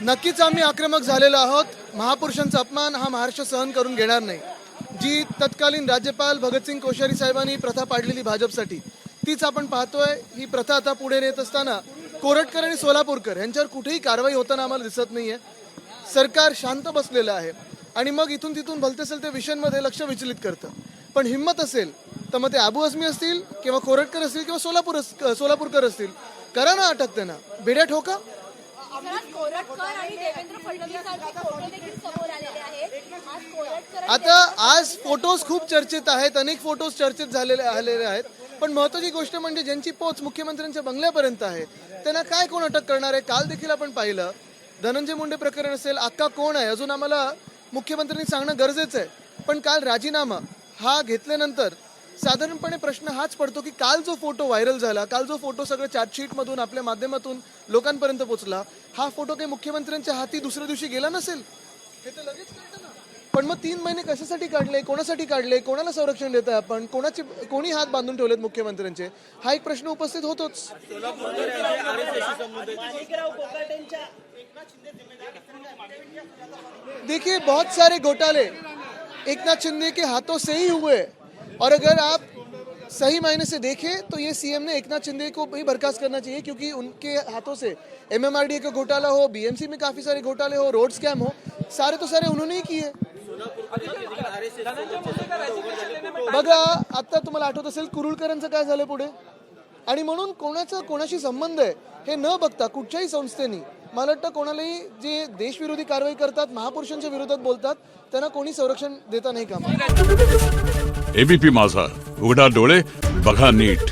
नक्कीच आम्ही आक्रमक झालेलो आहोत. महापुरुषांचा अपमान हा महाराष्ट्र सहन करून घेणार नाही. जी तत्कालीन राज्यपाल भगतसिंग कोश्यारी साहेबांनी प्रथा पाडलेली भाजपसाठी, तीच आपण पाहतोय. ही प्रथा आता पुढे नेत असताना कोरटकर आणि सोलापूरकर यांच्यावर कुठेही कारवाई होताना आम्हाला दिसत नाहीये. सरकार शांत बसलेलं आहे आणि मग इथून तिथून भलतेसल ते विषयांमध्ये लक्ष विचलित करतं. पण हिंमत असेल तर मग ते अबू आझमी असतील किंवा कोरटकर असतील किंवा सोलापूरकर असतील, करा ना अटक. त्यांना बेड्या ठोका. आता आज फोटोज खूप चर्चेत आहेत, अनेक फोटोज चर्चेत झालेले आहेत. पण महत्त्वाची गोष्ट म्हणजे ज्यांची पोच मुख्यमंत्र्यांच्या बंगल्यापर्यंत आहे त्यांना काय कोण अटक करणार आहे. काल देखील आपण पाहिलं धनंजय मुंडे प्रकरण असेल, अक्का कोण आहे अजून आम्हाला मुख्यमंत्र्यांनी सांगणं गरजेचं आहे. पण काल राजीनामा हा घेतल्यानंतर साधारणपणे प्रश्न हाच पडतो की काल जो फोटो व्हायरल झाला, काल जो फोटो सगळं चार्जशीटमधून आपल्या माध्यमातून लोकांपर्यंत पोहोचला, हा फोटो काही मुख्यमंत्र्यांच्या हाती दुसऱ्या दिवशी गेला नसेल, हे तर लगेच कळतं ना. पण मग 3 महिने कशासाठी काढले, कोणासाठी काढले, कोणाला संरक्षण देत आहे आपण, कोणी हात बांधून ठेवलेत मुख्यमंत्र्यांचे, हा एक प्रश्न उपस्थित होतोच. देखिए बहुत सारे घोटाले एकनाथ शिंदे के हाथों से ही हुए और अगर आप सही मायने से देखें तो ये सीएम ने एकनाथ शिंदे को भी बर्खास्त करना चाहिए, क्योंकि उनके हाथों से एमएमआरडीए का घोटाला हो, बीएमसी में काफी सारे घोटाले हो, रोड स्कैम हो, सारे तो सारे उन्होंने ही किए. बघा आता तुम्हाला आठवत असेल कुरुळकरांचं काय झालं पुढे. आणि म्हणून कोणाशी संबंध आहे हे न बघता कुठच्याही संस्थेनी, मला वाटतं कोणालाही जे देशविरोधी कारवाई करतात, महापुरुषांच्या विरोधात बोलतात, त्यांना कोणी संरक्षण देता नाही कामा. एबीपी माझा, उघडा डोळे बघा नीट.